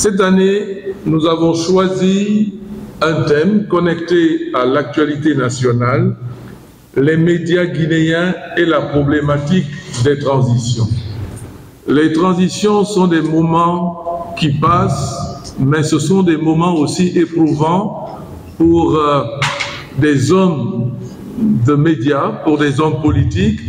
Cette année, nous avons choisi un thème connecté à l'actualité nationale, les médias guinéens et la problématique des transitions. Les transitions sont des moments qui passent, mais ce sont des moments aussi éprouvants pour des hommes de médias, pour des hommes politiques.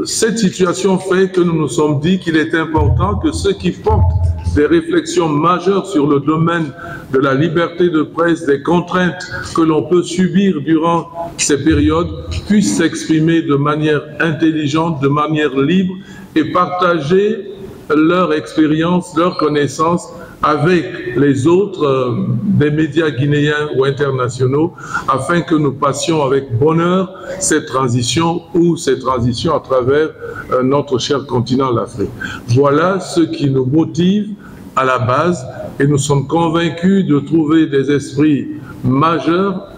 Cette situation fait que nous nous sommes dit qu'il est important que ceux qui portent des réflexions majeures sur le domaine de la liberté de presse, des contraintes que l'on peut subir durant ces périodes, puissent s'exprimer de manière intelligente, de manière libre et partager leur expérience, leurs connaissances avec les autres des médias guinéens ou internationaux afin que nous passions avec bonheur cette transition à travers notre cher continent, l'Afrique. Voilà ce qui nous motive à la base et nous sommes convaincus de trouver des esprits majeurs,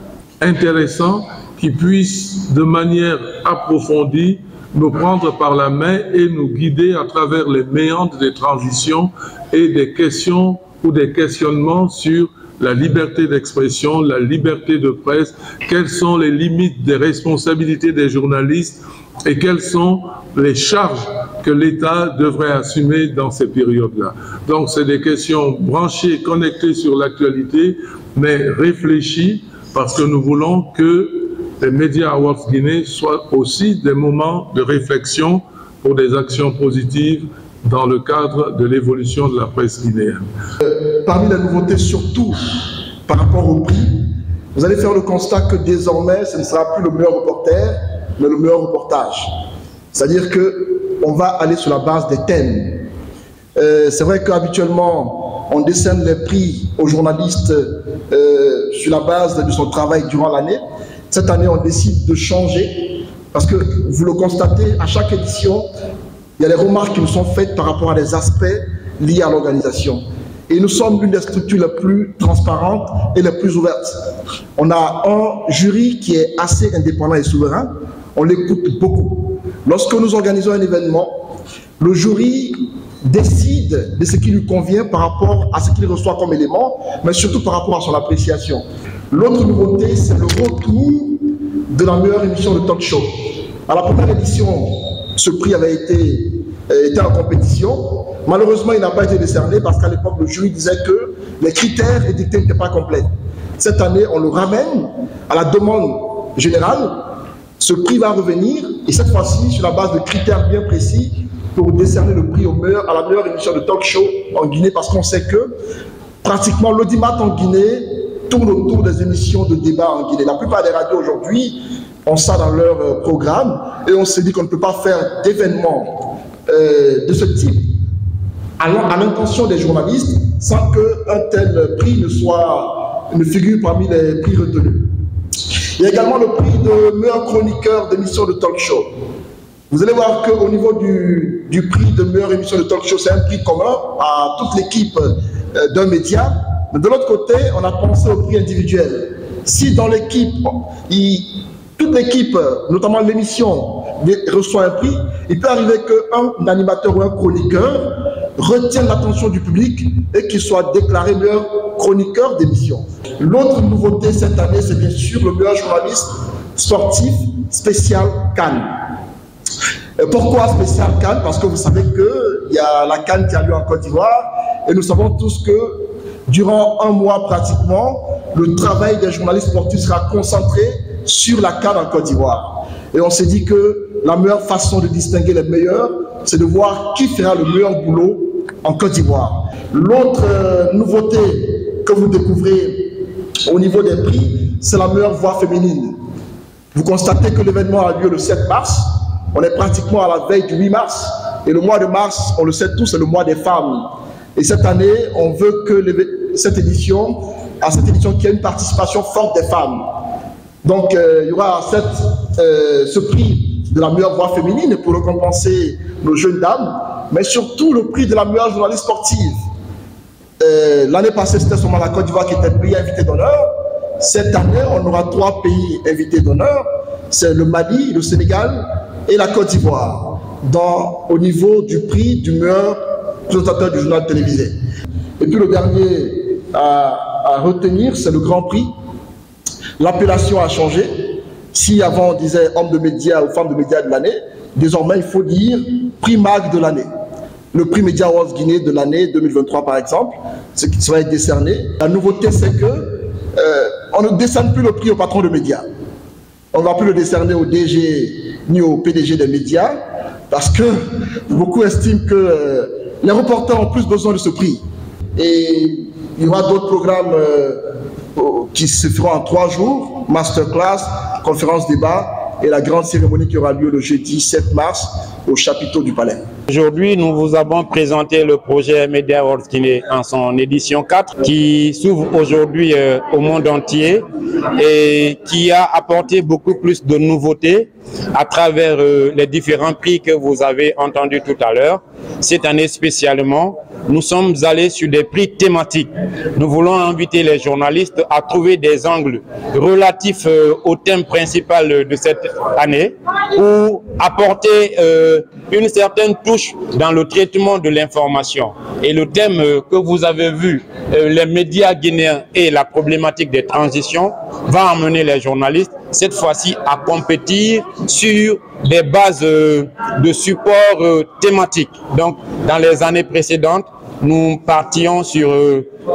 intéressants, qui puissent de manière approfondie nous prendre par la main et nous guider à travers les méandres des transitions et des questions ou des questionnements sur la liberté d'expression, la liberté de presse, quelles sont les limites des responsabilités des journalistes et quelles sont les charges que l'État devrait assumer dans ces périodes-là. Donc c'est des questions branchées, connectées sur l'actualité, mais réfléchies parce que nous voulons que les Media Awards Guinée soient aussi des moments de réflexion pour des actions positives dans le cadre de l'évolution de la presse guinéenne. Parmi les nouveautés, surtout par rapport au prix, vous allez faire le constat que désormais, ce ne sera plus le meilleur reporter, mais le meilleur reportage. C'est-à-dire qu'on va aller sur la base des thèmes. C'est vrai qu'habituellement, on décerne les prix aux journalistes sur la base de son travail durant l'année. Cette année, on décide de changer parce que, vous le constatez, à chaque édition, il y a des remarques qui nous sont faites par rapport à des aspects liés à l'organisation. Et nous sommes l'une des structures les plus transparentes et les plus ouvertes. On a un jury qui est assez indépendant et souverain. On l'écoute beaucoup. Lorsque nous organisons un événement, le jury décide de ce qui lui convient par rapport à ce qu'il reçoit comme élément, mais surtout par rapport à son appréciation. L'autre nouveauté, c'est le retour de la meilleure émission de talk show. À la première édition, ce prix avait été en compétition. Malheureusement, il n'a pas été décerné parce qu'à l'époque, le jury disait que les critères édictés n'étaient pas complets. Cette année, on le ramène à la demande générale. Ce prix va revenir et cette fois-ci, sur la base de critères bien précis, pour décerner le prix à la meilleure émission de talk show en Guinée, parce qu'on sait que pratiquement l'audimat en Guinée tourne autour des émissions de débat en Guinée. La plupart des radios aujourd'hui ont ça dans leur programme et on se dit qu'on ne peut pas faire d'événements de ce type à l'intention des journalistes sans qu'un tel prix ne figure parmi les prix retenus. Il y a également le prix de meilleur chroniqueur d'émission de talk show. Vous allez voir qu'au niveau du prix de meilleure émission de talk show, c'est un prix commun à toute l'équipe d'un média. Mais de l'autre côté, on a pensé au prix individuel. Si dans l'équipe, toute l'équipe, notamment l'émission, reçoit un prix, il peut arriver qu'un animateur ou un chroniqueur retienne l'attention du public et qu'il soit déclaré meilleur chroniqueur d'émission. L'autre nouveauté cette année, c'est bien sûr le meilleur journaliste sportif spécial Cannes. Pourquoi spécial Cannes? Parce que vous savez qu'il y a la Cannes qui a lieu en Côte d'Ivoire et nous savons tous que durant un mois pratiquement, le travail des journalistes sportifs sera concentré sur la Cannes en Côte d'Ivoire. Et on s'est dit que la meilleure façon de distinguer les meilleurs, c'est de voir qui fera le meilleur boulot en Côte d'Ivoire. L'autre nouveauté que vous découvrez au niveau des prix, c'est la meilleure voix féminine. Vous constatez que l'événement a lieu le 7 mars. On est pratiquement à la veille du 8 mars. Et le mois de mars, on le sait tous, c'est le mois des femmes. Et cette année, on veut que à cette édition, qu'il y ait une participation forte des femmes. Donc, il y aura ce prix de la meilleure voix féminine pour récompenser nos jeunes dames, mais surtout le prix de la meilleure journaliste sportive. L'année passée, c'était seulement la Côte d'Ivoire qui était le pays invité d'honneur. Cette année, on aura 3 pays invités d'honneur. C'est le Mali, le Sénégal et la Côte d'Ivoire, au niveau du prix du meilleur présentateur du journal télévisé. Et puis le dernier à retenir, c'est le Grand Prix. L'appellation a changé. Si avant on disait homme de médias ou femme de médias de l'année, désormais il faut dire prix MAG de l'année. Le prix Media Awards Guinée de l'année 2023 par exemple, ce qui va être décerné. La nouveauté c'est que on ne décerne plus le prix au patron de médias. On ne va plus le décerner au DG ni au PDG des médias parce que beaucoup estiment que les reporters ont plus besoin de ce prix. Et il y aura d'autres programmes qui se feront en 3 jours, masterclass, conférence débat et la grande cérémonie qui aura lieu le jeudi 7 mars au chapiteau du Palais. Aujourd'hui, nous vous avons présenté le projet Media Awards Guinée en son édition 4 qui s'ouvre aujourd'hui au monde entier et qui a apporté beaucoup plus de nouveautés à travers les différents prix que vous avez entendus tout à l'heure. Cette année spécialement, nous sommes allés sur des prix thématiques. Nous voulons inviter les journalistes à trouver des angles relatifs au thème principal de cette année pour apporter une certaine touche dans le traitement de l'information. Et le thème que vous avez vu, les médias guinéens et la problématique des transitions, va amener les journalistes cette fois-ci à compétir sur des bases de support thématiques. Donc, dans les années précédentes, nous partions sur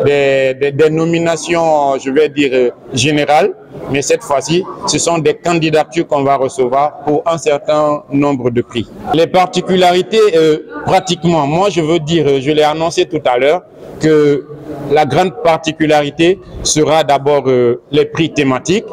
des nominations, je vais dire, générales, mais cette fois-ci, ce sont des candidatures qu'on va recevoir pour un certain nombre de prix. Les particularités, pratiquement, moi je veux dire, je l'ai annoncé tout à l'heure, que la grande particularité sera d'abord les prix thématiques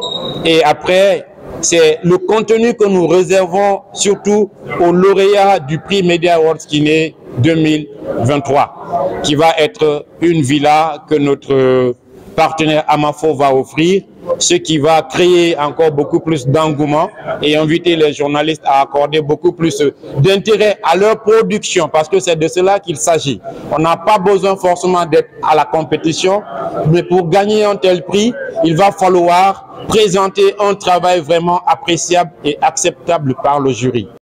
et après, c'est le contenu que nous réservons surtout aux lauréats du prix Media Awards Guinée 2023, qui va être une villa que notre partenaire Amafo va offrir, ce qui va créer encore beaucoup plus d'engouement et inviter les journalistes à accorder beaucoup plus d'intérêt à leur production, parce que c'est de cela qu'il s'agit. On n'a pas besoin forcément d'être à la compétition, mais pour gagner un tel prix, il va falloir présenter un travail vraiment appréciable et acceptable par le jury.